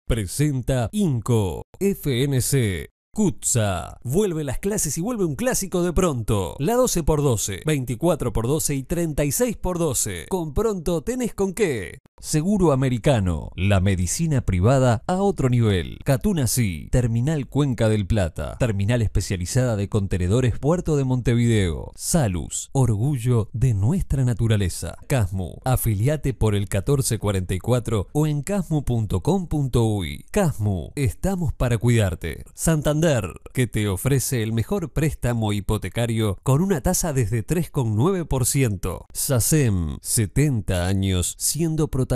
Presenta INCO, FNC, CUTSA. Vuelve las clases y vuelve un clásico de Pronto. La 12x12, 24x12 y 36x12. Con Pronto tenés con qué. Seguro Americano, la medicina privada a otro nivel. Catunasí, Terminal Cuenca del Plata, terminal especializada de contenedores Puerto de Montevideo. Salus, orgullo de nuestra naturaleza. Casmu, afiliate por el 1444 o en casmu.com.uy. Casmu, estamos para cuidarte. Santander, que te ofrece el mejor préstamo hipotecario con una tasa desde 3,9%. SACEM, 70 años siendo protagonistas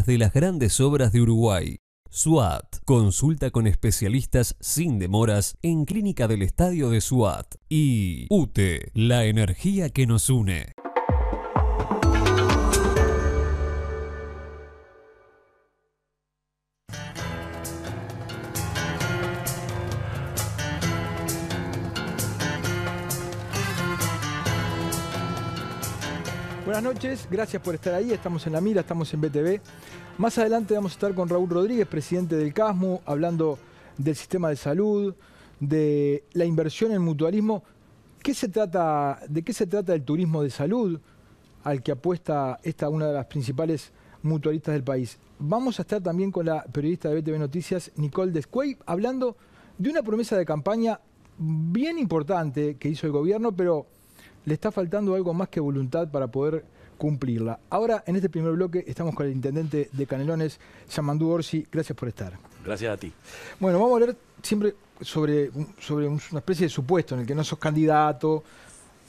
de las grandes obras de Uruguay. SWAT, consulta con especialistas sin demoras en Clínica del Estadio de SWAT. Y UTE, la energía que nos une. Buenas noches, gracias por estar ahí, estamos en La Mira, estamos en BTV. Más adelante vamos a estar con Raúl Rodríguez, presidente del CASMU, hablando del sistema de salud, de la inversión en mutualismo. ¿De qué se trata el turismo de salud al que apuesta una de las principales mutualistas del país? Vamos a estar también con la periodista de BTV Noticias, Nicole Descuey, hablando de una promesa de campaña bien importante que hizo el gobierno, pero le está faltando algo más que voluntad para poder cumplirla. Ahora, en este primer bloque, estamos con el intendente de Canelones, Yamandú Orsi. Gracias por estar. Gracias a ti. Bueno, vamos a hablar siempre sobre una especie de supuesto en el que no sos candidato,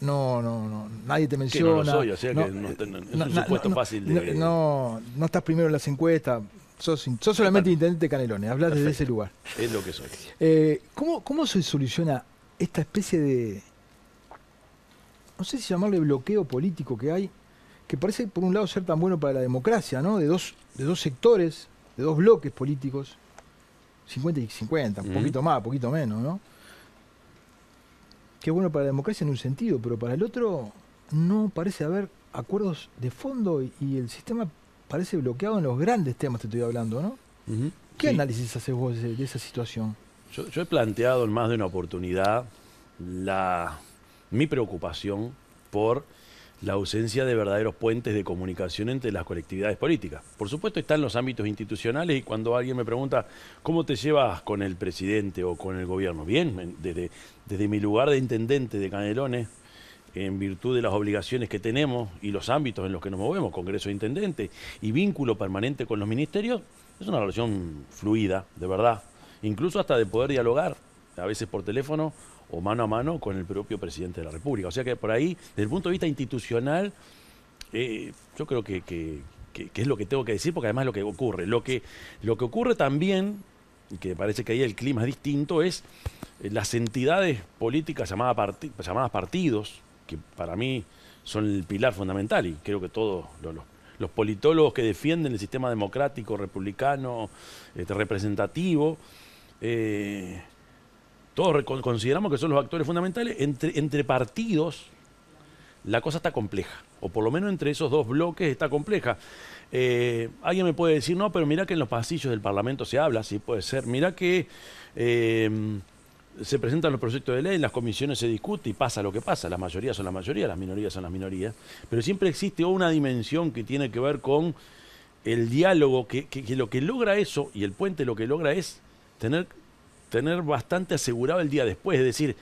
nadie te menciona. Que no lo soy, o sea que es un supuesto fácil de... No estás primero en las encuestas, sos solamente intendente de Canelones, hablas desde ese lugar. Es lo que soy. ¿Cómo se soluciona esta especie de, no sé si llamarle bloqueo político que hay, que parece por un lado ser tan bueno para la democracia, ¿no? De dos sectores, de dos bloques políticos, 50 y 50, un poquito más, poquito menos, ¿no? Que es bueno para la democracia en un sentido, pero para el otro no parece haber acuerdos de fondo y el sistema parece bloqueado en los grandes temas que estoy hablando, ¿no? ¿Qué análisis haces vos de esa situación? Yo he planteado en más de una oportunidad mi preocupación por la ausencia de verdaderos puentes de comunicación entre las colectividades políticas. Por supuesto están los ámbitos institucionales y cuando alguien me pregunta ¿cómo te llevas con el presidente o con el gobierno? Bien, desde mi lugar de intendente de Canelones, en virtud de las obligaciones que tenemos y los ámbitos en los que nos movemos, Congreso de Intendentes y vínculo permanente con los ministerios, es una relación fluida, de verdad, incluso hasta de poder dialogar, a veces por teléfono o mano a mano con el propio presidente de la República. O sea que por ahí, desde el punto de vista institucional, yo creo que es lo que tengo que decir, porque además es lo que ocurre. Lo que ocurre también, y que parece que ahí el clima es distinto, es las entidades políticas llamadas partidos, que para mí son el pilar fundamental, y creo que todos los politólogos que defienden el sistema democrático, republicano, representativo, todos consideramos que son los actores fundamentales. Entre partidos la cosa está compleja, o por lo menos entre esos dos bloques está compleja. Alguien me puede decir, no, pero mira que en los pasillos del Parlamento se habla, sí puede ser, mira que se presentan los proyectos de ley, en las comisiones se discute y pasa lo que pasa, las mayorías son las mayorías, las minorías son las minorías, pero siempre existe una dimensión que tiene que ver con el diálogo, que lo que logra eso, y el puente lo que logra es tener bastante asegurado el día después, es decir,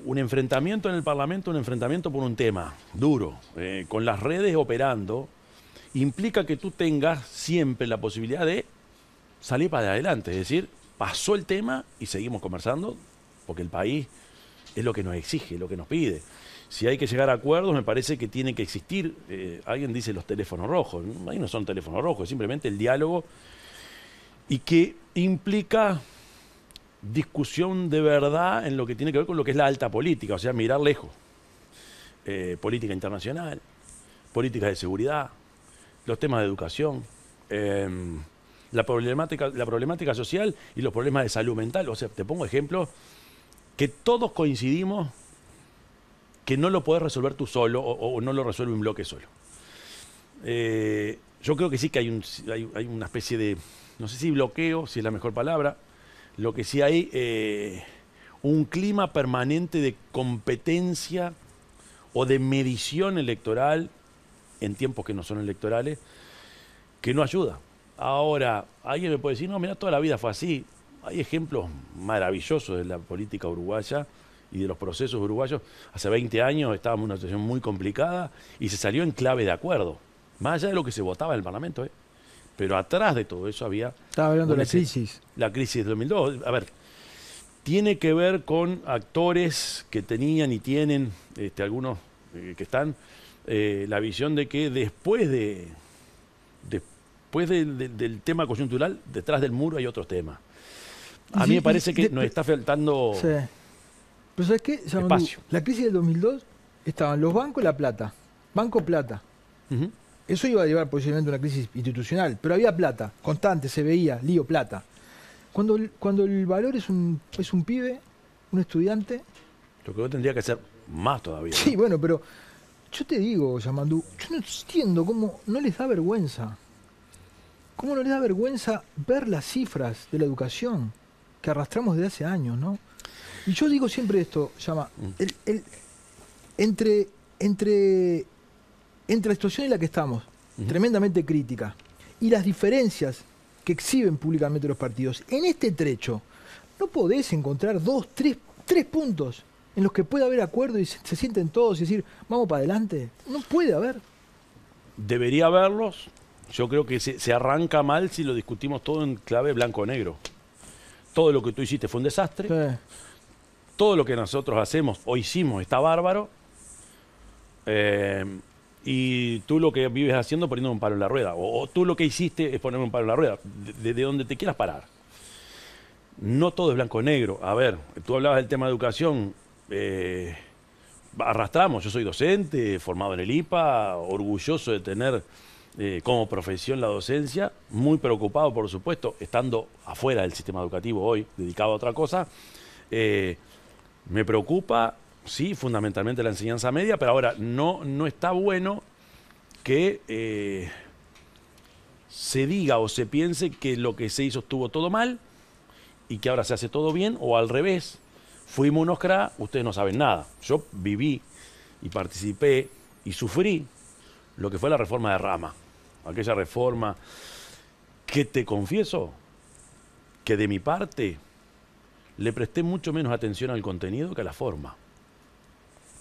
un enfrentamiento en el Parlamento, un enfrentamiento por un tema duro, con las redes operando, implica que tú tengas siempre la posibilidad de salir para adelante, es decir, pasó el tema y seguimos conversando, porque el país es lo que nos exige, lo que nos pide. Si hay que llegar a acuerdos, me parece que tiene que existir, alguien dice los teléfonos rojos, ahí no son teléfonos rojos, es simplemente el diálogo, y que implica discusión de verdad en lo que tiene que ver con lo que es la alta política, o sea, mirar lejos. Política internacional, políticas de seguridad, los temas de educación, la problemática social y los problemas de salud mental. O sea, te pongo ejemplos que todos coincidimos que no lo podés resolver tú solo o no lo resuelve un bloque solo. Yo creo que sí que hay una especie no sé si bloqueo, si es la mejor palabra, lo que sí hay un clima permanente de competencia o de medición electoral en tiempos que no son electorales, que no ayuda. Ahora, alguien me puede decir, no, mira, toda la vida fue así. Hay ejemplos maravillosos de la política uruguaya y de los procesos uruguayos. Hace 20 años estábamos en una situación muy complicada y se salió en clave de acuerdo, más allá de lo que se votaba en el Parlamento. Pero atrás de todo eso había... Estaba hablando de la crisis. La crisis de 2002. A ver, tiene que ver con actores que tenían y tienen, algunos que están, la visión de que después del tema coyuntural, detrás del muro hay otros temas. A mí me parece que nos está faltando pero ¿sabes qué? espacio. La crisis del 2002 estaban los bancos y la plata. Banco, plata. Eso iba a llevar posiblemente a una crisis institucional, pero había plata, constante, se veía, lío, plata. Cuando el valor es un pibe, un estudiante... Lo que yo tendría que ser más todavía. Sí, ¿no? bueno, pero yo te digo, Yamandú, yo no entiendo cómo no les da vergüenza. ¿Cómo no les da vergüenza ver las cifras de la educación que arrastramos desde hace años, ¿no? Y yo digo siempre esto, Yama, entre la situación en la que estamos, tremendamente crítica, y las diferencias que exhiben públicamente los partidos, en este trecho no podés encontrar 2, 3 puntos en los que pueda haber acuerdo y se sienten todos y decir, vamos para adelante. No puede haber. Debería haberlos. Yo creo que se arranca mal si lo discutimos todo en clave blanco-negro. Todo lo que tú hiciste fue un desastre. Sí. Todo lo que nosotros hacemos o hicimos está bárbaro. Y tú lo que vives haciendo poniendo un palo en la rueda. O tú lo que hiciste es poner un palo en la rueda. De donde te quieras parar. No todo es blanco-negro. A ver, tú hablabas del tema de educación. Arrastramos. Yo soy docente, formado en el IPA, orgulloso de tener... como profesión la docencia, muy preocupado por supuesto, estando afuera del sistema educativo hoy, dedicado a otra cosa, me preocupa, sí, fundamentalmente la enseñanza media, pero ahora no está bueno que se diga o se piense que lo que se hizo estuvo todo mal y que ahora se hace todo bien, o al revés, fuimos unos cra, ustedes no saben nada. Yo viví y participé y sufrí lo que fue la reforma de Rama. Aquella reforma que te confieso que de mi parte le presté mucho menos atención al contenido que a la forma.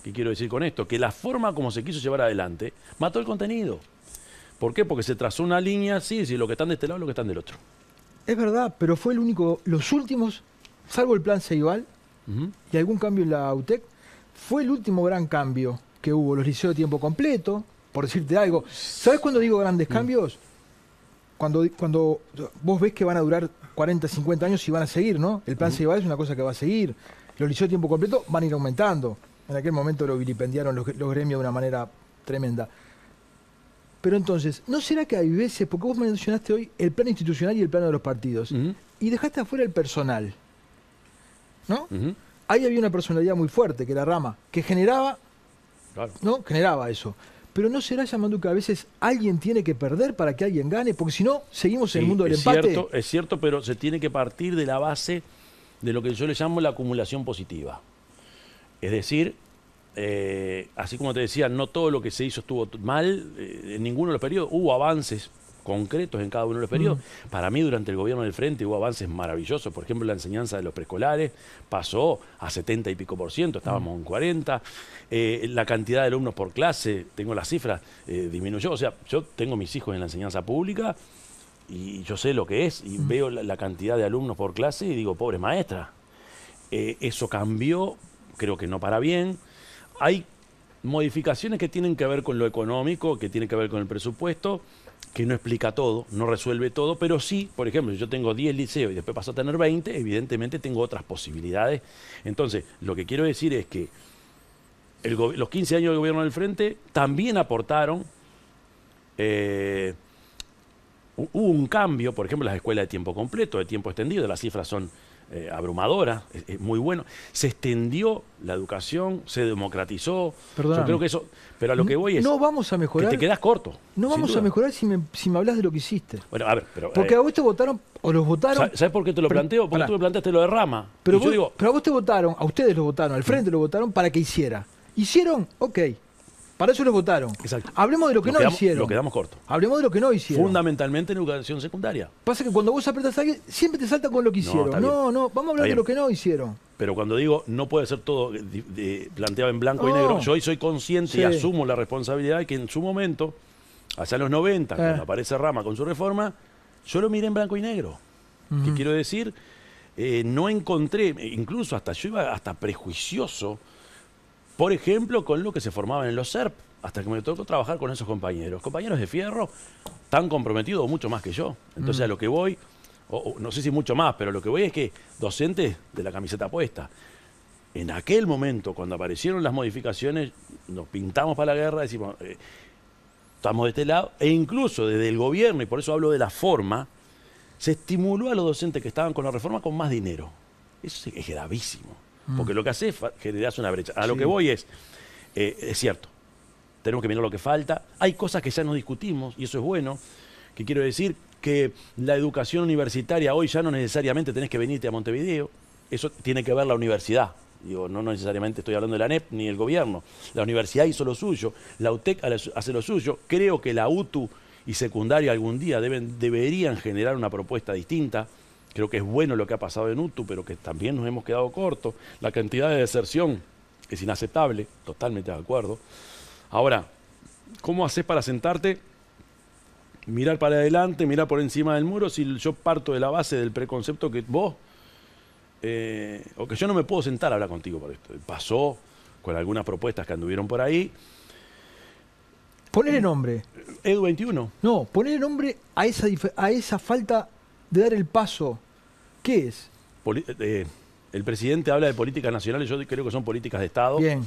¿Qué quiero decir con esto? Que la forma como se quiso llevar adelante mató el contenido. ¿Por qué? Porque se trazó una línea así, si lo que están de este lado, lo que están del otro. Es verdad, pero fue el único, los últimos, salvo el plan Ceibal y algún cambio en la UTEC, fue el último gran cambio que hubo, los liceos de tiempo completo. Por decirte algo, ¿sabes cuándo digo grandes cambios? Cuando vos ves que van a durar 40, 50 años y van a seguir, ¿no? El plan Ceibal es una cosa que va a seguir. Los liceos de tiempo completo van a ir aumentando. En aquel momento lo vilipendiaron los gremios de una manera tremenda. Pero entonces, ¿no será que hay veces, porque vos mencionaste hoy el plano institucional y el plano de los partidos, y dejaste afuera el personal, ¿no? Ahí había una personalidad muy fuerte, que era Rama, que generaba, ¿no? Generaba eso. Pero ¿no será, Yamandú, que a veces alguien tiene que perder para que alguien gane? Porque si no, seguimos en el mundo del empate. Es cierto, pero se tiene que partir de la base de lo que yo le llamo la acumulación positiva. Es decir, así como te decía, no todo lo que se hizo estuvo mal, en ninguno de los periodos. Hubo avances concretos en cada uno de los periodos. Para mí, durante el gobierno del Frente hubo avances maravillosos. Por ejemplo, la enseñanza de los preescolares pasó a 70 y pico %, estábamos en 40. La cantidad de alumnos por clase, tengo las cifras, disminuyó. O sea, yo tengo mis hijos en la enseñanza pública y yo sé lo que es y veo la cantidad de alumnos por clase y digo, pobre maestra. Eso cambió, creo que no para bien. Hay modificaciones que tienen que ver con lo económico, que tienen que ver con el presupuesto, que no explica todo, no resuelve todo, pero sí, por ejemplo, si yo tengo 10 liceos y después paso a tener 20, evidentemente tengo otras posibilidades. Entonces, lo que quiero decir es que los 15 años del gobierno del Frente también aportaron hubo un cambio, por ejemplo, las escuelas de tiempo completo, de tiempo extendido, las cifras son abrumadoras, es muy bueno. Se extendió la educación, se democratizó. Perdóname. Yo creo que eso, pero a lo que voy es No vamos a mejorar. que te quedás corto. No sin vamos duda. a mejorar si me hablas de lo que hiciste. Bueno, a ver, pero... Porque a vos te votaron, o los votaron. ¿Sabes por qué te lo planteo? Porque pará. tú me planteaste lo de Rama. Pero, Y yo digo, pero a vos te votaron, a ustedes lo votaron, al frente lo votaron para que hiciera. ¿Hicieron? Ok. Para eso los votaron. Exacto. Hablemos de lo que no hicieron. Lo quedamos corto. Hablemos de lo que no hicieron. Fundamentalmente en educación secundaria. Pasa que cuando vos apretas a alguien, siempre te salta con lo que hicieron. está bien. No, vamos a hablar Está de bien. lo que no hicieron. Pero cuando digo no puede ser todo planteado en blanco y No. negro, yo hoy soy consciente y Sí. asumo la responsabilidad de que en su momento, hacia los 90, cuando aparece Rama con su reforma, yo lo miré en blanco y negro. ¿Qué quiero decir? No encontré, incluso yo iba hasta prejuicioso, por ejemplo, con lo que se formaban en los SERP, hasta que me tocó trabajar con esos compañeros de fierro, tan comprometidos o mucho más que yo. Entonces a lo que voy, o no sé si mucho más, pero lo que voy es que docentes de la camiseta puesta. En aquel momento, cuando aparecieron las modificaciones, nos pintamos para la guerra, decimos, estamos de este lado, e incluso desde el gobierno, y por eso hablo de la forma, se estimuló a los docentes que estaban con la reforma con más dinero. Eso es gravísimo, porque lo que hace es generar una brecha. A lo que voy es cierto, tenemos que mirar lo que falta, hay cosas que ya no discutimos, y eso es bueno, que quiero decir que la educación universitaria hoy ya no necesariamente tenés que venirte a Montevideo, eso tiene que ver la universidad. Digo, no necesariamente estoy hablando de la ANEP ni el gobierno. La universidad hizo lo suyo, la UTEC hace lo suyo. Creo que la UTU y secundaria algún día deberían generar una propuesta distinta. Creo que es bueno lo que ha pasado en UTU, pero que también nos hemos quedado cortos. La cantidad de deserción es inaceptable, totalmente de acuerdo. Ahora, ¿cómo haces para sentarte, mirar para adelante, mirar por encima del muro, si yo parto de la base del preconcepto que vos... o que yo no me puedo sentar a hablar contigo por esto? Pasó con algunas propuestas que anduvieron por ahí. Ponele nombre. Edu 21. No, ponele nombre a esa falta de dar el paso. ¿Qué es? El presidente habla de políticas nacionales, yo creo que son políticas de Estado. Bien.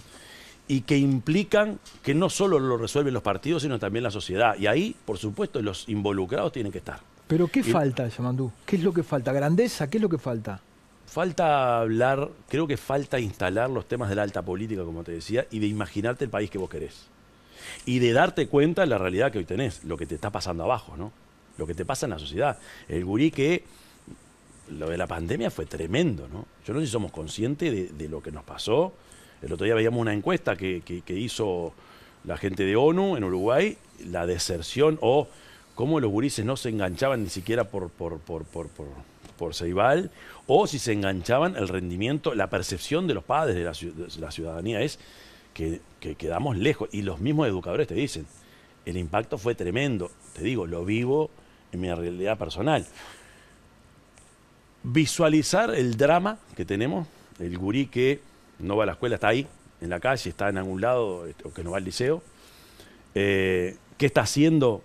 Y que implican que no solo lo resuelven los partidos, sino también la sociedad. Y ahí, por supuesto, los involucrados tienen que estar. ¿Pero qué falta, Yamandú? ¿Qué es lo que falta? ¿Grandeza? ¿Qué es lo que falta? Falta hablar, creo que falta instalar los temas de la alta política, como te decía, y de imaginarte el país que vos querés. Y de darte cuenta de la realidad que hoy tenés, lo que te está pasando abajo, ¿no? Lo que te pasa en la sociedad. El gurí que lo de la pandemia fue tremendo, ¿no? Yo no sé si somos conscientes de lo que nos pasó. El otro día veíamos una encuesta que hizo la gente de ONU en Uruguay, la deserción o cómo los gurises no se enganchaban ni siquiera por Ceibal, o si se enganchaban el rendimiento, la percepción de los padres de la ciudadanía es que quedamos lejos. Y los mismos educadores te dicen, el impacto fue tremendo. Te digo, lo vivo en mi realidad personal. Visualizar el drama que tenemos, el gurí que no va a la escuela, está ahí, en la calle, está en algún lado, o que no va al liceo. ¿Qué está haciendo?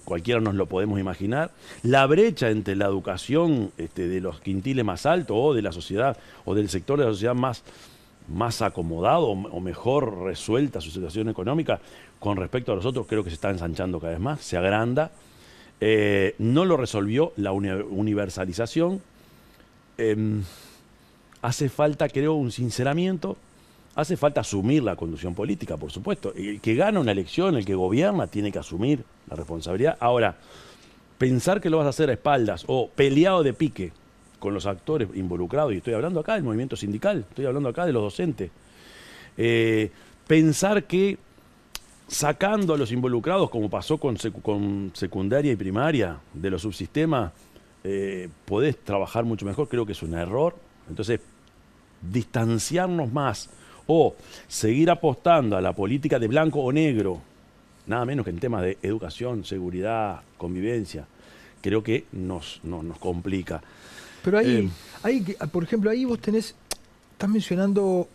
Cualquiera nos lo podemos imaginar. La brecha entre la educación de los quintiles más altos o de la sociedad, o del sector de la sociedad más acomodado o mejor resuelta su situación económica con respecto a los otros, creo que se está ensanchando cada vez más, se agranda. No lo resolvió la universalización. Hace falta, creo, un sinceramiento. Hace falta asumir la conducción política, por supuesto. El que gana una elección, el que gobierna, tiene que asumir la responsabilidad. Ahora, pensar que lo vas a hacer a espaldas o peleado de pique con los actores involucrados, y estoy hablando acá del movimiento sindical, estoy hablando acá de los docentes, pensar que sacando a los involucrados, como pasó con secundaria y primaria, de los subsistemas, podés trabajar mucho mejor, creo que es un error. Entonces, distanciarnos más o seguir apostando a la política de blanco o negro, nada menos que en temas de educación, seguridad, convivencia, creo que nos complica. Pero ahí, por ejemplo, ahí vos estás mencionando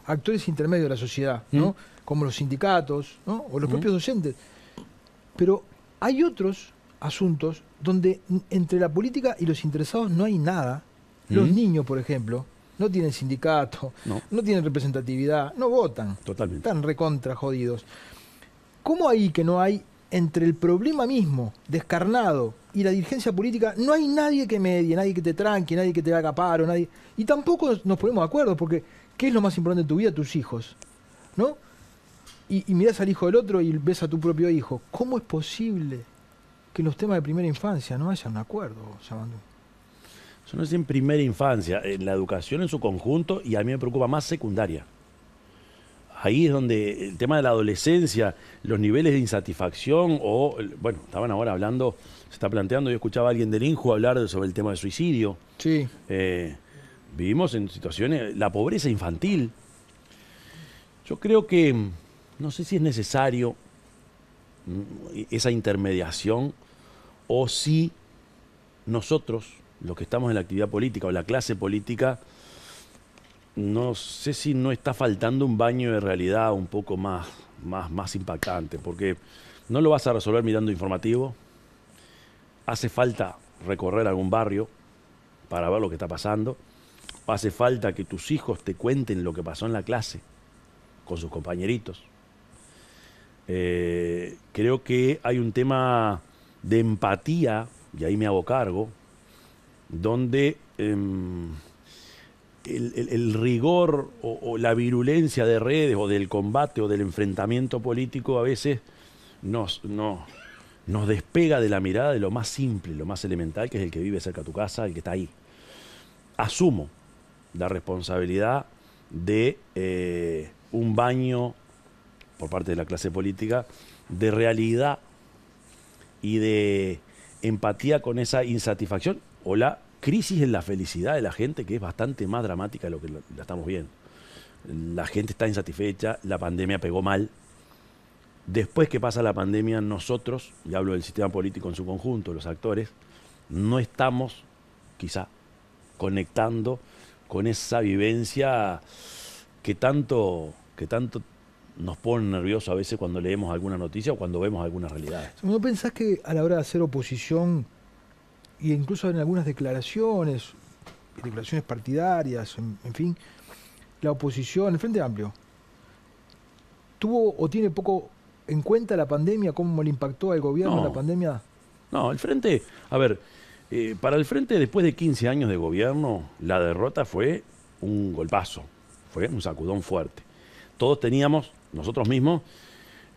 actores intermedios de la sociedad, ¿no? Como los sindicatos, ¿no? O los propios docentes. Pero hay otros asuntos donde entre la política y los interesados no hay nada. Los niños, por ejemplo, no tienen sindicato, no tienen representatividad, no votan. Totalmente. Están recontra jodidos. ¿Cómo ahí que no hay entre el problema mismo, descarnado, y la dirigencia política, no hay nadie que medie, nadie que te tranque, nadie que te haga paro, nadie. Y tampoco nos ponemos de acuerdo, porque ¿qué es lo más importante en tu vida? Tus hijos, ¿no? Y mirás al hijo del otro y ves a tu propio hijo. ¿Cómo es posible que en los temas de primera infancia no haya un acuerdo, Yamandú? Eso no es en primera infancia, en la educación en su conjunto, y a mí me preocupa más secundaria. Ahí es donde el tema de la adolescencia, los niveles de insatisfacción, o, bueno, estaban ahora hablando, se está planteando, yo escuchaba a alguien del INJU hablar sobre el tema del suicidio. Sí. Vivimos en situaciones, la pobreza infantil. Yo creo que, no sé si es necesario esa intermediación, o si nosotros, los que estamos en la actividad política o la clase política, no sé si no está faltando un baño de realidad un poco más impactante, porque no lo vas a resolver mirando informativo. Hace falta recorrer algún barrio para ver lo que está pasando. Hace falta que tus hijos te cuenten lo que pasó en la clase con sus compañeritos. Creo que hay un tema de empatía, y ahí me hago cargo, donde el rigor o la virulencia de redes o del combate o del enfrentamiento político a veces nos despega de la mirada de lo más simple, lo más elemental, que es el que vive cerca de tu casa, el que está ahí. Asumo la responsabilidad de un baño por parte de la clase política de realidad y de empatía con esa insatisfacción o la crisis en la felicidad de la gente, que es bastante más dramática de lo que la estamos viendo. La gente está insatisfecha, la pandemia pegó mal. Después que pasa la pandemia, nosotros, y hablo del sistema político en su conjunto, los actores, no estamos quizá conectando con esa vivencia que tanto nos pone nerviosos a veces cuando leemos alguna noticia o cuando vemos alguna realidad. ¿No pensás que a la hora de hacer oposición, y incluso en algunas declaraciones partidarias, en fin, la oposición, el Frente Amplio, tuvo o tiene poco en cuenta la pandemia, cómo le impactó al gobierno la pandemia? No, el Frente, a ver, para el Frente después de 15 años de gobierno, la derrota fue un golpazo, fue un sacudón fuerte. Todos teníamos, nosotros mismos,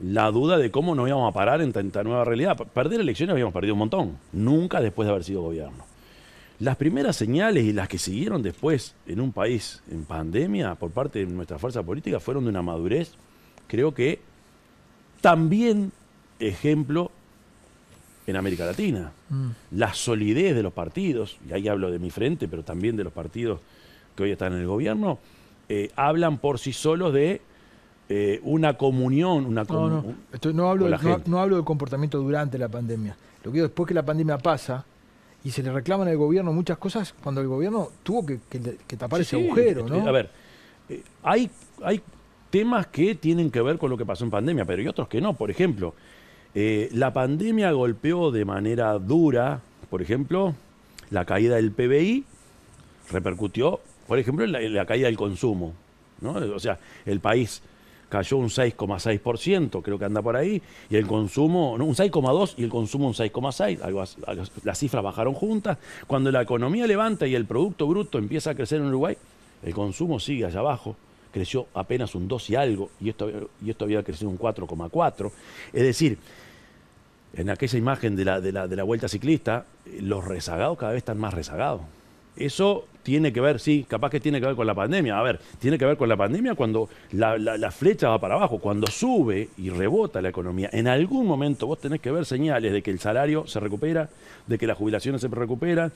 la duda de cómo nos íbamos a parar en tanta nueva realidad. Perder elecciones habíamos perdido un montón, nunca después de haber sido gobierno. Las primeras señales y las que siguieron después en un país en pandemia por parte de nuestra fuerza política fueron de una madurez, creo que también ejemplo en América Latina. La solidez de los partidos, y ahí hablo de mi frente, pero también de los partidos que hoy están en el gobierno, hablan por sí solos de una comunión, no hablo del comportamiento durante la pandemia. Lo que digo, después que la pandemia pasa y se le reclaman al gobierno muchas cosas, cuando el gobierno tuvo que tapar ese agujero, ¿no? A ver, hay temas que tienen que ver con lo que pasó en pandemia, pero hay otros que no. Por ejemplo, la pandemia golpeó de manera dura, por ejemplo, la caída del PBI repercutió, por ejemplo, en la caída del consumo, ¿no? O sea, el país cayó un 6,6%, creo que anda por ahí, y el consumo, no, un 6,2% y el consumo un 6,6%, las cifras bajaron juntas. Cuando la economía levanta y el Producto Bruto empieza a crecer en Uruguay, el consumo sigue allá abajo, creció apenas un 2 y algo, y esto había crecido un 4,4%. Es decir, en aquella imagen de la vuelta ciclista, los rezagados cada vez están más rezagados. Eso tiene que ver, sí, capaz que tiene que ver con la pandemia. A ver, tiene que ver con la pandemia cuando la flecha va para abajo, cuando sube y rebota la economía. En algún momento vos tenés que ver señales de que el salario se recupera, de que las jubilaciones se recuperan,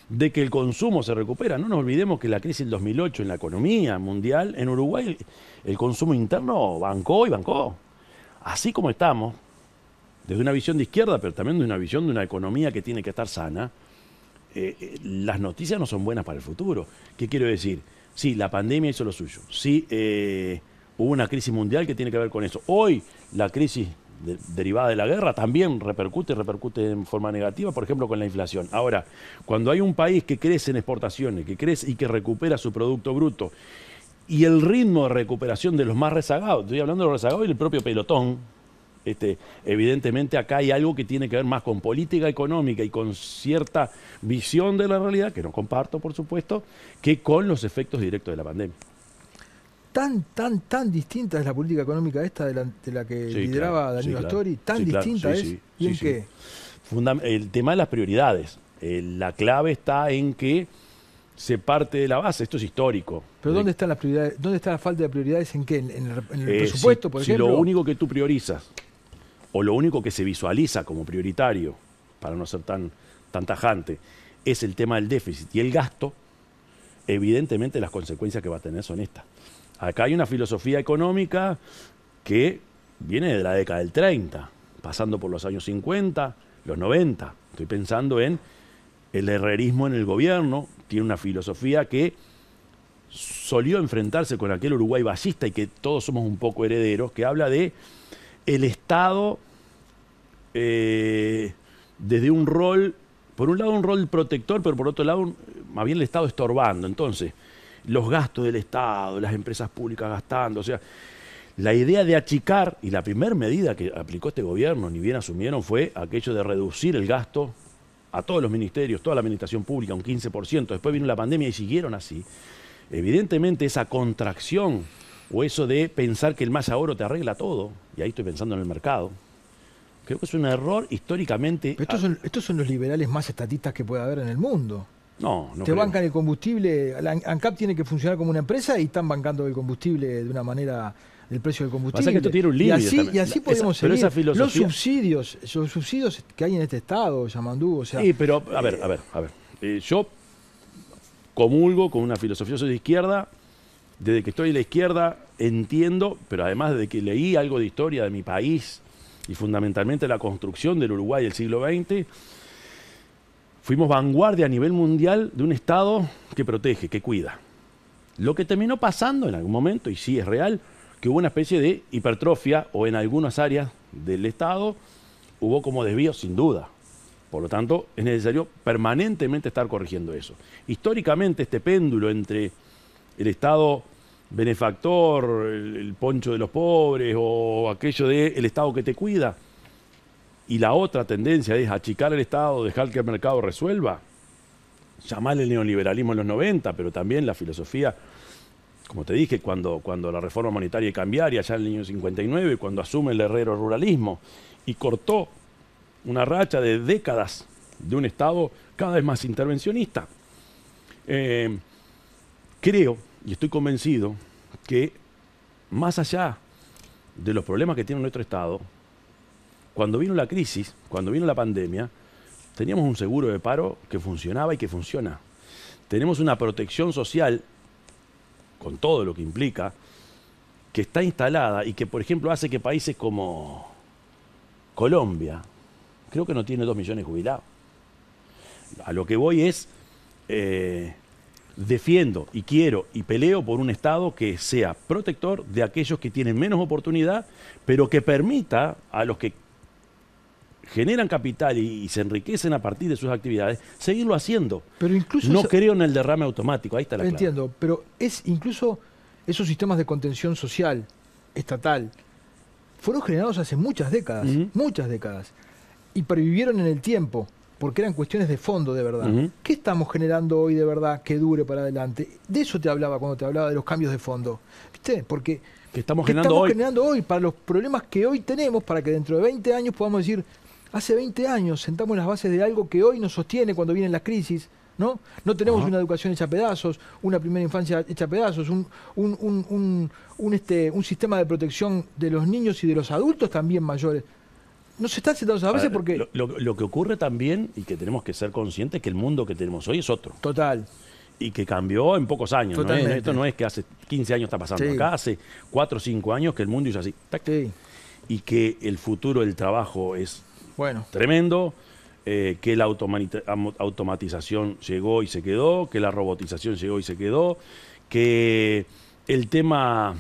de que el consumo se recupera. No nos olvidemos que la crisis del 2008 en la economía mundial, en Uruguay, el consumo interno bancó y bancó. Así como estamos, desde una visión de izquierda, pero también de una visión de una economía que tiene que estar sana, las noticias no son buenas para el futuro. ¿Qué quiero decir? Sí, la pandemia hizo lo suyo. Sí, hubo una crisis mundial que tiene que ver con eso. Hoy la crisis derivada de la guerra también repercute en forma negativa, por ejemplo, con la inflación. Ahora, cuando hay un país que crece en exportaciones, que crece y que recupera su Producto Bruto, y el ritmo de recuperación de los más rezagados, estoy hablando de los rezagados y el propio pelotón, Evidentemente acá hay algo que tiene que ver más con política económica y con cierta visión de la realidad, que no comparto, por supuesto, que con los efectos directos de la pandemia. Tan distinta es la política económica esta de la que Sí, lideraba claro, Danilo sí, claro. Astori, tan Sí, claro, distinta sí, es. sí, ¿Y en sí, qué? El tema de las prioridades. La clave está en que se parte de la base, esto es histórico. Pero ¿dónde están las prioridades? ¿Dónde está la falta de prioridades? ¿En qué? ¿En el presupuesto, por si ejemplo? lo único que tú priorizas, o lo único que se visualiza como prioritario, para no ser tan tajante, es el tema del déficit y el gasto, evidentemente las consecuencias que va a tener son estas. Acá hay una filosofía económica que viene de la década del 30, pasando por los años 50, los 90. Estoy pensando en el herrerismo en el gobierno, tiene una filosofía que solió enfrentarse con aquel Uruguay ballista y que todos somos un poco herederos, que habla de el Estado desde un rol, por un lado un rol protector, pero por otro lado más bien el Estado estorbando. Entonces, los gastos del Estado, las empresas públicas gastando, o sea, la idea de achicar, y la primera medida que aplicó este gobierno, ni bien asumieron, fue aquello de reducir el gasto a todos los ministerios, toda la administración pública, un 15%. Después vino la pandemia y siguieron así. Evidentemente esa contracción o eso de pensar que el más ahorro te arregla todo, y ahí estoy pensando en el mercado, creo que es un error históricamente. Pero estos son los liberales más estatistas que puede haber en el mundo. No Te creo. bancan el combustible, la ANCAP tiene que funcionar como una empresa y están bancando el combustible de una manera, el precio del combustible. Pasa que esto tiene un límite también. Y así podemos pero seguir. esa filosofía- Los subsidios que hay en este estado, Yamandú, o sea... Sí, pero a ver. Yo comulgo con una filosofía, yo soy de izquierda, desde que estoy en la izquierda entiendo, pero además desde que leí algo de historia de mi país y fundamentalmente la construcción del Uruguay del siglo XX, fuimos vanguardia a nivel mundial de un Estado que protege, que cuida. Lo que terminó pasando en algún momento, y sí es real, que hubo una especie de hipertrofia o en algunas áreas del Estado hubo como desvíos sin duda. Por lo tanto, es necesario permanentemente estar corrigiendo eso. Históricamente este péndulo entre el Estado benefactor, el poncho de los pobres o aquello de el Estado que te cuida, y la otra tendencia es achicar el Estado, dejar que el mercado resuelva, llamarle el neoliberalismo en los 90, pero también la filosofía, como te dije, cuando la reforma monetaria y cambiaria, ya en el año 59, cuando asume el herrero ruralismo y cortó una racha de décadas de un Estado cada vez más intervencionista. Creo, y estoy convencido, que más allá de los problemas que tiene nuestro Estado, cuando vino la crisis, cuando vino la pandemia, teníamos un seguro de paro que funcionaba y que funciona. Tenemos una protección social, con todo lo que implica, que está instalada y que, por ejemplo, hace que países como Colombia, creo que no tiene 2 millones de jubilados. A lo que voy es, defiendo y quiero y peleo por un Estado que sea protector de aquellos que tienen menos oportunidad, pero que permita a los que generan capital y se enriquecen a partir de sus actividades, seguirlo haciendo. Pero incluso no creo en el derrame automático, ahí está la clave. Entiendo, pero es incluso esos sistemas de contención social, estatal, fueron generados hace muchas décadas, y pervivieron en el tiempo, porque eran cuestiones de fondo de verdad. ¿Qué estamos generando hoy de verdad que dure para adelante? De eso te hablaba cuando te hablaba de los cambios de fondo. ¿Viste? Porque ¿Qué estamos ¿qué generando hoy? generando hoy para los problemas que hoy tenemos, para que dentro de 20 años podamos decir, hace 20 años sentamos las bases de algo que hoy nos sostiene cuando vienen las crisis, ¿no? No tenemos una educación hecha a pedazos, una primera infancia hecha a pedazos, un sistema de protección de los niños y de los adultos también mayores. No se están sentados a veces porque... Lo que ocurre también, y que tenemos que ser conscientes, que el mundo que tenemos hoy es otro. Total. Y que cambió en pocos años. ¿No? Esto no es que hace 15 años está pasando. Sí. Acá hace 4 o 5 años que el mundo hizo así. ¡Tac! Sí. Y que el futuro del trabajo es Bueno. tremendo, que la automatización llegó y se quedó, que la robotización llegó y se quedó, que el tema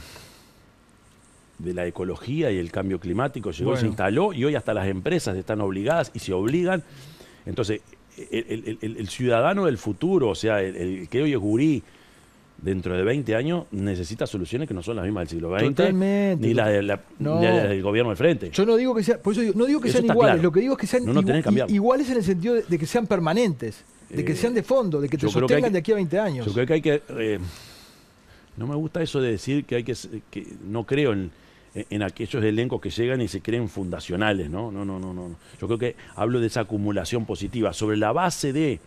de la ecología y el cambio climático llegó y se instaló, y hoy hasta las empresas están obligadas y se obligan. Entonces, el ciudadano del futuro, o sea, el que hoy es gurí, dentro de 20 años necesita soluciones que no son las mismas del siglo XX, Totalmente. ni las No. del gobierno del frente. Yo no digo que sea, por eso no digo que Eso sean está iguales, claro. lo que digo es que sean No tenés que cambiarlo. iguales en el sentido de que sean permanentes, de que sean de fondo, de que te yo creo que sostengan de aquí a 20 años. Yo creo que hay que... no me gusta eso de decir que hay que no creo en aquellos elencos que llegan y se creen fundacionales, ¿no? No. Yo creo que hablo de esa acumulación positiva, sobre la base de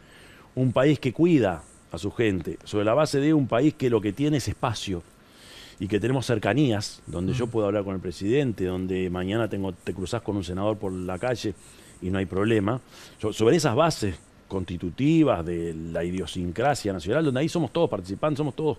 un país que cuida a su gente, sobre la base de un país que lo que tiene es espacio y que tenemos cercanías, donde yo puedo hablar con el presidente, donde mañana te cruzás con un senador por la calle y no hay problema. Sobre esas bases constitutivas de la idiosincrasia nacional, donde ahí somos todos participantes, somos todos.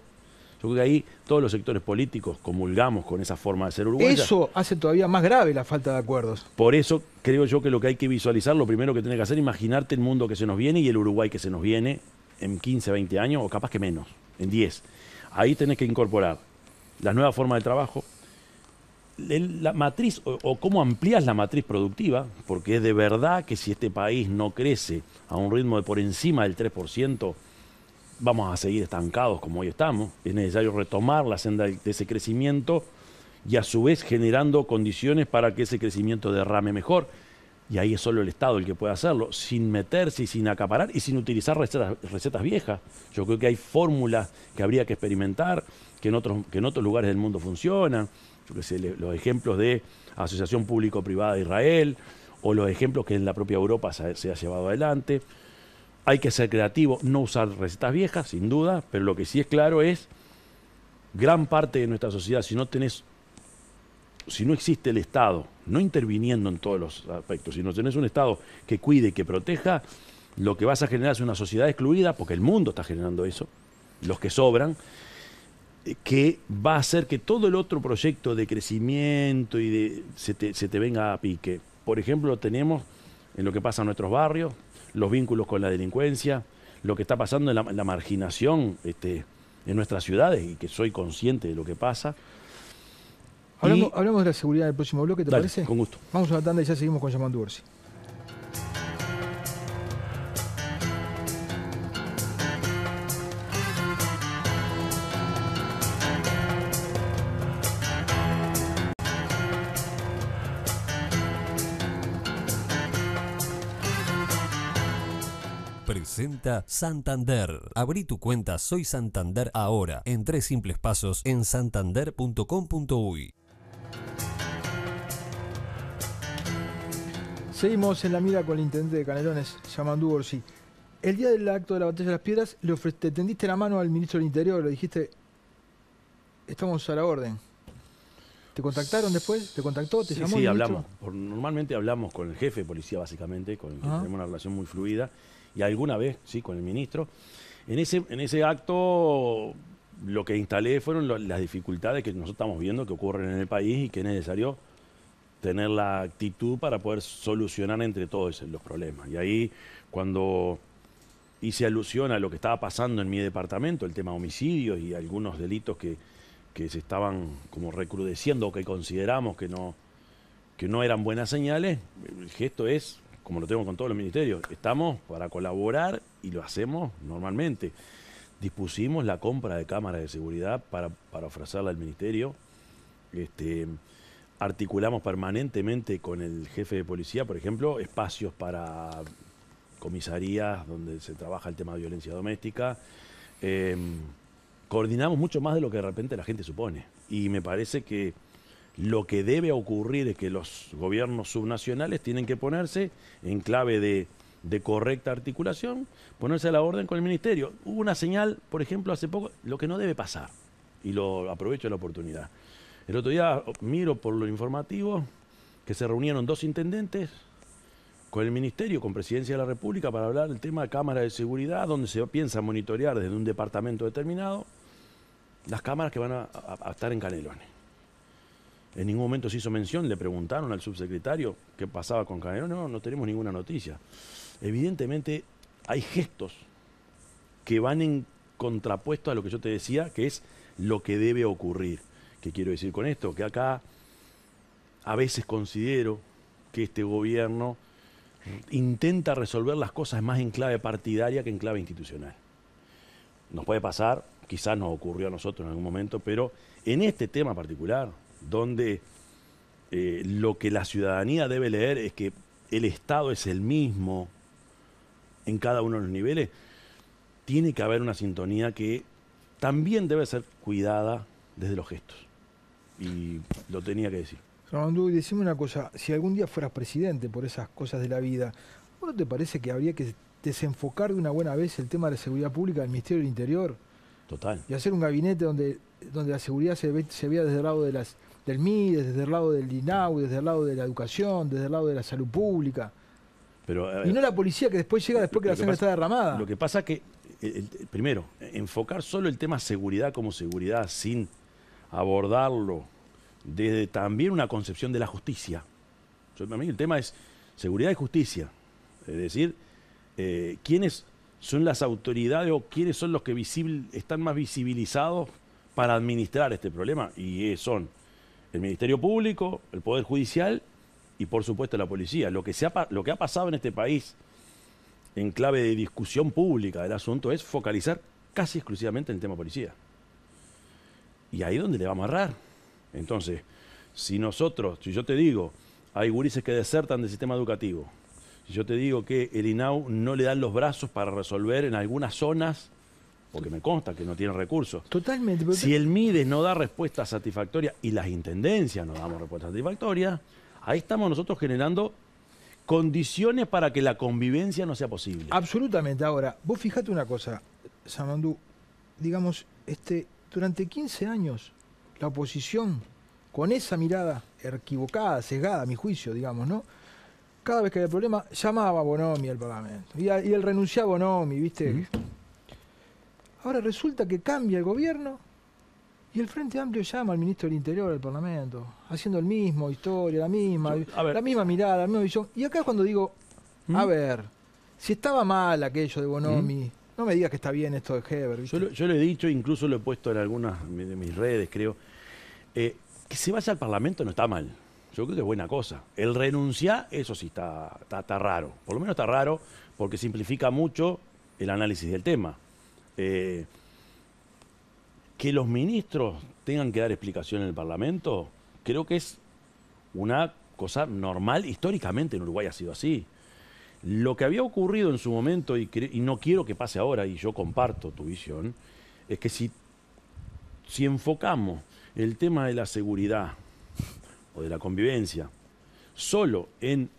Yo creo que ahí todos los sectores políticos comulgamos con esa forma de ser uruguaya. Eso hace todavía más grave la falta de acuerdos. Por eso creo yo que lo que hay que visualizar, lo primero que tenés que hacer, imaginarte el mundo que se nos viene y el Uruguay que se nos viene en 15, 20 años, o capaz que menos, en 10. Ahí tenés que incorporar las nuevas formas de trabajo, la matriz o cómo amplías la matriz productiva, porque es de verdad que si este país no crece a un ritmo de por encima del 3%, vamos a seguir estancados como hoy estamos. Es necesario retomar la senda de ese crecimiento y a su vez generando condiciones para que ese crecimiento derrame mejor. Y ahí es solo el Estado el que puede hacerlo, sin meterse y sin acaparar y sin utilizar recetas viejas. Yo creo que hay fórmulas que habría que experimentar, que en otros lugares del mundo funcionan. Yo qué sé, los ejemplos de Asociación Público-Privada de Israel, o los ejemplos que en la propia Europa se ha llevado adelante. Hay que ser creativo, no usar recetas viejas, sin duda, pero lo que sí es claro es, gran parte de nuestra sociedad, si no existe el Estado, no interviniendo en todos los aspectos, si no tenés un Estado que cuide y que proteja, lo que vas a generar es una sociedad excluida, porque el mundo está generando eso, los que sobran, que va a hacer que todo el otro proyecto de crecimiento se te venga a pique. Por ejemplo, tenemos en lo que pasa en nuestros barrios, los vínculos con la delincuencia, lo que está pasando en la marginación en nuestras ciudades, y que soy consciente de lo que pasa. Hablamos de la seguridad en el próximo bloque, ¿te parece? Con gusto. Vamos a una tanda y ya seguimos con Yamandu Orsi. Presenta Santander. Abrí tu cuenta Soy Santander ahora, en 3 simples pasos en santander.com.uy. Seguimos en la mira con el intendente de Canelones, Yamandu Orsi. El día del acto de la Batalla de las Piedras, te tendiste la mano al ministro del Interior, le dijiste, estamos a la orden. ¿Te contactaron después? ¿Te contactó? ¿Te llamó? Sí, el ministro? hablamos. Normalmente hablamos con el jefe de policía, básicamente, con el que tenemos una relación muy fluida, y alguna vez, sí, con el ministro. En ese acto, lo que instalé fueron las dificultades que nosotros estamos viendo que ocurren en el país y que es necesario tener la actitud para poder solucionar entre todos los problemas. Y ahí, cuando hice alusión a lo que estaba pasando en mi departamento, el tema homicidios y algunos delitos que se estaban como recrudeciendo o que consideramos que no eran buenas señales, el gesto es, como lo tengo con todos los ministerios, estamos para colaborar y lo hacemos normalmente. Dispusimos la compra de cámaras de seguridad para ofrecerla al ministerio. Articulamos permanentemente con el jefe de policía, por ejemplo, espacios para comisarías donde se trabaja el tema de violencia doméstica. Coordinamos mucho más de lo que de repente la gente supone. Y me parece que lo que debe ocurrir es que los gobiernos subnacionales tienen que ponerse en clave de correcta articulación, ponerse a la orden con el ministerio. Hubo una señal, por ejemplo, hace poco, lo que no debe pasar, y lo aprovecho la oportunidad. El otro día miro por lo informativo que se reunieron 2 intendentes con el ministerio, con Presidencia de la República, para hablar del tema de cámaras de seguridad, donde se piensa monitorear desde un departamento determinado las cámaras que van a estar en Canelones. En ningún momento se hizo mención, le preguntaron al subsecretario qué pasaba con Canelones, no tenemos ninguna noticia. Evidentemente hay gestos que van en contrapuesto a lo que yo te decía, que es lo que debe ocurrir. ¿Qué quiero decir con esto? Que acá a veces considero que este gobierno intenta resolver las cosas más en clave partidaria que en clave institucional. nos puede pasar, quizás nos ocurrió a nosotros en algún momento, pero en este tema particular, donde lo que la ciudadanía debe leer es que el Estado es el mismo en cada uno de los niveles, tiene que haber una sintonía que también debe ser cuidada desde los gestos. Y lo tenía que decir. Ramandú, decime una cosa, si algún día fueras presidente por esas cosas de la vida, ¿no te parece que habría que desenfocar de una buena vez el tema de la seguridad pública del Ministerio del Interior? Total. Y hacer un gabinete donde la seguridad se vea desde el lado del MIDES, desde el lado del INAU, desde el lado de la educación, desde el lado de la salud pública. Pero, y no la policía que después llega después que la sangre está derramada. Lo que pasa es que, primero, enfocar solo el tema seguridad como seguridad sin abordarlo desde también una concepción de la justicia. Para mí el tema es seguridad y justicia. Es decir, quiénes son las autoridades o quiénes son los que están más visibilizados para administrar este problema. Y son el Ministerio Público, el Poder Judicial y por supuesto la policía. Lo que ha pasado en este país en clave de discusión pública del asunto es focalizar casi exclusivamente en el tema policía. Y ahí es donde le vamos a errar. Entonces, si yo te digo, hay gurises que desertan del sistema educativo, si yo te digo que el INAU no le dan los brazos para resolver en algunas zonas, porque me consta que no tienen recursos. Totalmente. Pero si el MIDES no da respuesta satisfactoria y las intendencias no damos respuesta satisfactoria, ahí estamos nosotros generando condiciones para que la convivencia no sea posible. Absolutamente. Ahora, vos fijate una cosa, Samandú, digamos, durante 15 años, la oposición, con esa mirada equivocada, sesgada, a mi juicio, digamos, ¿no? Cada vez que había problema, llamaba a Bonomi al Parlamento. Y él renunciaba a Bonomi, ¿viste? Ahora resulta que cambia el gobierno y el Frente Amplio llama al ministro del Interior al Parlamento, haciendo el mismo historia, la misma mirada, la misma visión. Y acá es cuando digo, a ver, si estaba mal aquello de Bonomi, no me digas que está bien esto de Heber. Yo lo he dicho, incluso lo he puesto en algunas de mis redes, creo. Que se vaya al Parlamento no está mal. Yo creo que es buena cosa. El renunciar, eso sí está raro. Por lo menos está raro porque simplifica mucho el análisis del tema. Que los ministros tengan que dar explicación en el Parlamento, creo que es una cosa normal. Históricamente en Uruguay ha sido así. Lo que había ocurrido en su momento, y no quiero que pase ahora, y yo comparto tu visión, es que si enfocamos el tema de la seguridad o de la convivencia solo en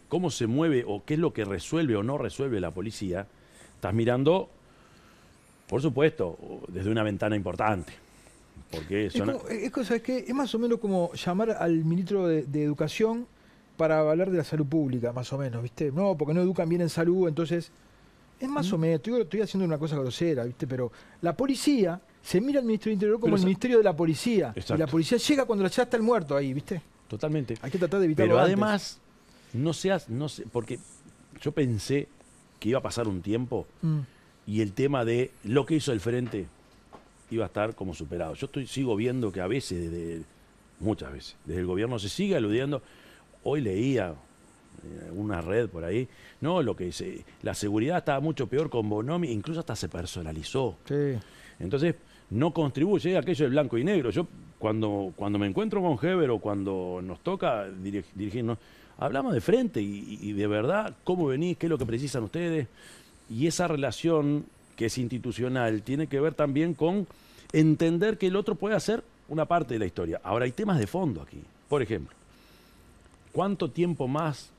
cómo se mueve o qué es lo que resuelve o no resuelve la policía, estás mirando, por supuesto, desde una ventana importante. Porque es más o menos como llamar al ministro de Educación para hablar de la salud pública, más o menos, ¿viste? No, porque no educan bien en salud, entonces es más o menos, estoy haciendo una cosa grosera, ¿viste? Pero la policía se mira al Ministerio del Interior como el Ministerio de la Policía. Exacto. Y la policía llega cuando ya está el muerto ahí, ¿viste? Totalmente. Hay que tratar de evitarlo. Pero antes. además, no sé, porque yo pensé que iba a pasar un tiempo y el tema de lo que hizo el Frente iba a estar como superado. Yo sigo viendo que a veces, muchas veces, desde el gobierno se sigue aludiendo. Hoy leía una red por ahí, no, la seguridad estaba mucho peor con Bonomi, incluso hasta se personalizó. Sí. Entonces, no contribuye aquello de blanco y negro. Yo, cuando me encuentro con Heber o cuando nos toca dirigirnos, hablamos de frente y de verdad, cómo venís, qué es lo que precisan ustedes. Y esa relación que es institucional tiene que ver también con entender que el otro puede hacer una parte de la historia. Ahora, hay temas de fondo aquí. Por ejemplo, ¿cuánto tiempo más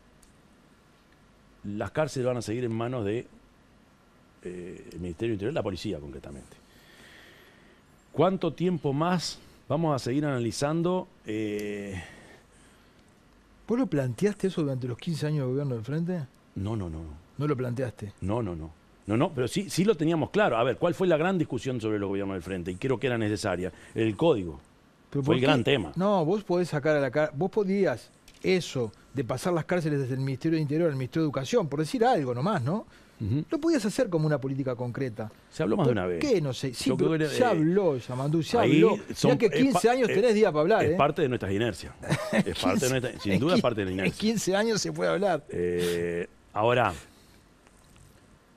las cárceles van a seguir en manos del Ministerio del Interior, la policía concretamente? ¿Cuánto tiempo más vamos a seguir analizando? ¿Vos lo planteaste eso durante los 15 años de gobierno del Frente? No. ¿No lo planteaste? No, pero sí lo teníamos claro. A ver, ¿cuál fue la gran discusión sobre los gobiernos del Frente? Y creo que era necesaria. El código. Fue el gran tema. No, vos podés sacar a la cara. Vos podías eso de pasar las cárceles desde el Ministerio del Interior al Ministerio de Educación, por decir algo nomás, ¿no? Lo podías hacer como una política concreta. Se habló más de una vez. ¿Qué? No sé. Sí, pero se habló, Yamandú, se habló. Ya que 15 años tenés días para hablar. Es parte de nuestras inercias. Es parte de nuestra, sin duda es parte de la inercia. En 15 años se puede hablar. Ahora,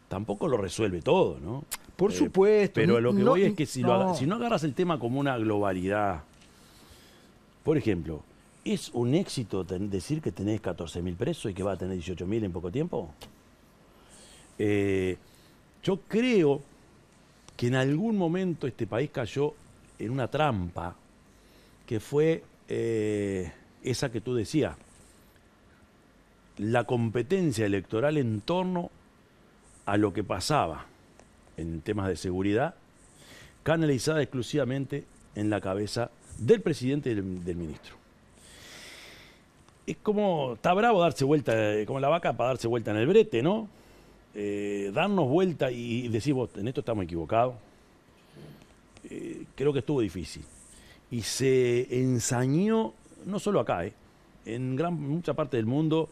tampoco lo resuelve todo, ¿no? Por supuesto. Pero lo que voy es que si no no agarras el tema como una globalidad, por ejemplo, ¿es un éxito decir que tenés 14.000 presos y que va a tener 18.000 en poco tiempo? Yo creo que en algún momento este país cayó en una trampa que fue esa que tú decías, la competencia electoral en torno a lo que pasaba en temas de seguridad, canalizada exclusivamente en la cabeza del presidente y del ministro. Es como, está bravo darse vuelta, como la vaca para darse vuelta en el brete, ¿no? Darnos vuelta y decir, vos, en esto estamos equivocados. Creo que estuvo difícil. Y se ensañó, no solo acá, en mucha parte del mundo,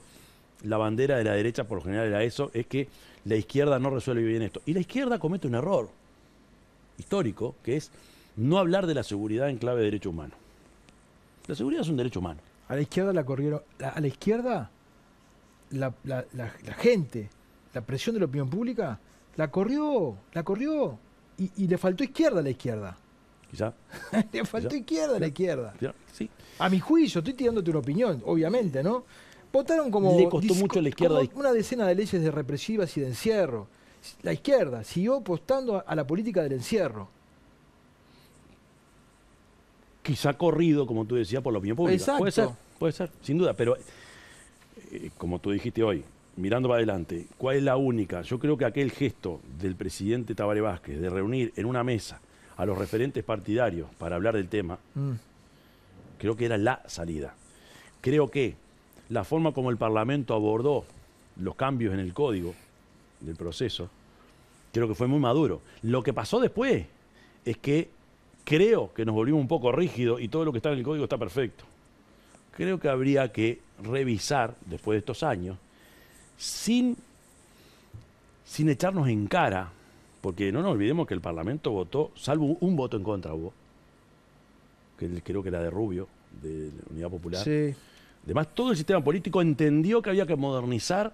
la bandera de la derecha, por lo general era eso, es que la izquierda no resuelve bien esto. Y la izquierda comete un error histórico, que es no hablar de la seguridad en clave de derecho humano. La seguridad es un derecho humano. A la izquierda la corrieron. A la izquierda, la gente, la presión de la opinión pública, la corrió. Y le faltó izquierda a la izquierda. Quizá. Le faltó izquierda a la izquierda. Sí. A mi juicio, estoy tirándote una opinión, obviamente, ¿no? Votaron como... Le costó mucho a la izquierda. Como una decena de leyes de represivas y de encierro. La izquierda siguió apostando a la política del encierro. Quizá corrido, como tú decías, por la opinión pública. Exacto. Puede ser, sin duda. Pero, como tú dijiste hoy, mirando para adelante, ¿cuál es la única? Yo creo que aquel gesto del presidente Tabaré Vázquez de reunir en una mesa a los referentes partidarios para hablar del tema, creo que era la salida. Creo que la forma como el Parlamento abordó los cambios en el código del proceso, creo que fue muy maduro. Lo que pasó después es que creo que nos volvimos un poco rígidos y todo lo que está en el código está perfecto. Creo que habría que revisar, después de estos años, sin echarnos en cara, porque no nos olvidemos que el Parlamento votó, salvo un voto en contra hubo, que creo que era de Rubio, de la Unidad Popular. Sí. Además, todo el sistema político entendió que había que modernizar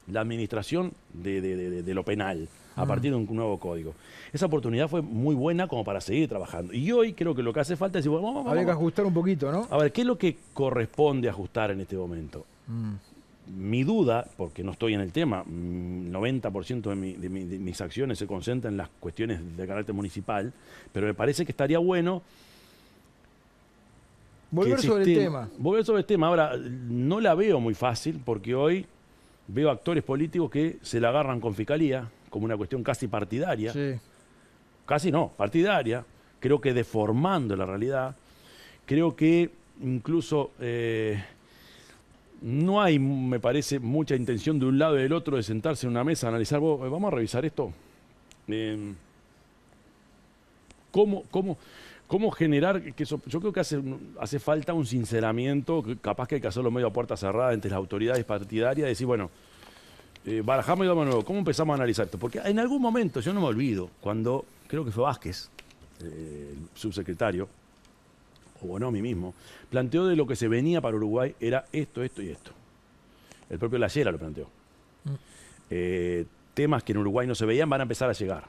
la administración de lo penal a partir de un nuevo código. Esa oportunidad fue muy buena como para seguir trabajando. Y hoy creo que lo que hace falta es decir, bueno, vamos. Había que ajustar un poquito, ¿no? A ver, ¿qué es lo que corresponde ajustar en este momento? Mi duda, porque no estoy en el tema, 90% de mis acciones se concentran en las cuestiones de carácter municipal, pero me parece que estaría bueno volver sobre el tema. Volver sobre el tema. Ahora, no la veo muy fácil, porque hoy veo actores políticos que se la agarran con fiscalía, como una cuestión casi partidaria. Sí. Casi no, partidaria. Creo que deformando la realidad. Creo que incluso no hay, me parece, mucha intención de un lado y del otro de sentarse en una mesa a analizar, vamos a revisar esto. ¿Cómo generar que eso? Yo creo que hace falta un sinceramiento, capaz que hay que hacerlo medio a puerta cerrada entre las autoridades partidarias, y decir, bueno, barajamos y damos de nuevo, ¿cómo empezamos a analizar esto? Porque en algún momento, yo no me olvido, cuando creo que fue Vázquez, el subsecretario, o Bonomi mismo, planteó de lo que se venía para Uruguay era esto, esto y esto. El propio Lallera lo planteó. Temas que en Uruguay no se veían van a empezar a llegar.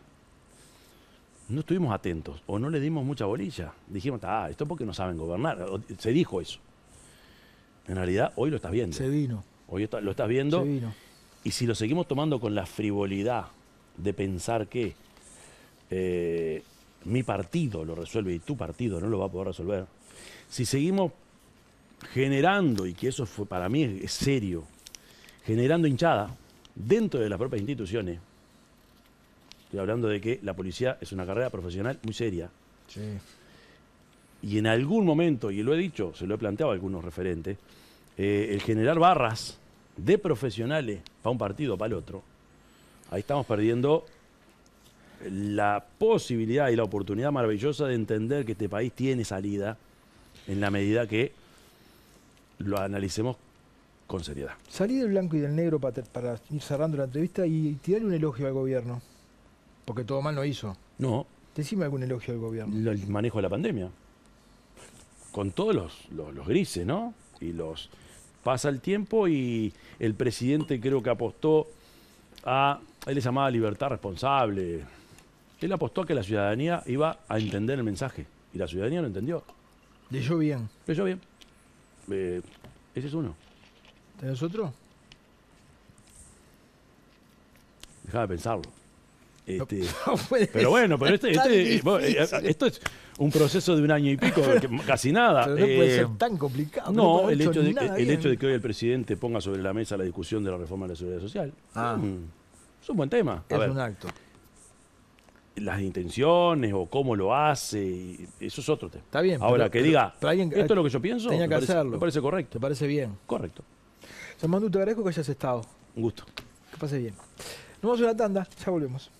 No estuvimos atentos o no le dimos mucha bolilla. Dijimos, esto porque no saben gobernar. Se dijo eso. En realidad, hoy lo estás viendo. Se vino. Hoy lo estás viendo. Se vino. Y si lo seguimos tomando con la frivolidad de pensar que mi partido lo resuelve y tu partido no lo va a poder resolver, si seguimos generando, y que eso fue para mí es serio, generando hinchada dentro de las propias instituciones, estoy hablando de que la policía es una carrera profesional muy seria. Sí. Y en algún momento, y lo he dicho, se lo he planteado a algunos referentes, el generar barras de profesionales para un partido o para el otro, ahí estamos perdiendo la posibilidad y la oportunidad maravillosa de entender que este país tiene salida en la medida que lo analicemos con seriedad. Salí del blanco y del negro para ir cerrando la entrevista y tirarle un elogio al gobierno. Porque todo mal no hizo. No. Decime algún elogio al gobierno. El manejo de la pandemia. Con todos los grises, ¿no? Y pasa el tiempo y el presidente creo que apostó a, él le llamaba libertad responsable, Él apostó a que la ciudadanía iba a entender el mensaje. Y la ciudadanía lo entendió. Leyó bien. Leyó bien. Ese es uno. ¿Tenés otro? Dejá de pensarlo. No puede Pero bueno, pero ser tan difícil. esto es un proceso de 1 año y pico, casi nada. Pero no puede ser tan complicado. No, puede el haber hecho, de, nada el bien. hecho de que hoy el presidente ponga sobre la mesa la discusión de la reforma de la seguridad social Ah. es un buen tema. A Es ver, un acto. las intenciones o cómo lo hace, y eso es otro tema. Está bien. Ahora, pero- que pero- diga, pero alguien- esto es lo que yo pienso, tenía que hacerlo. me parece ¿Te correcto. parece bien? Correcto. Samantha, te agradezco que hayas estado. Un gusto. Que pase bien. Nos vamos a una tanda, ya volvemos.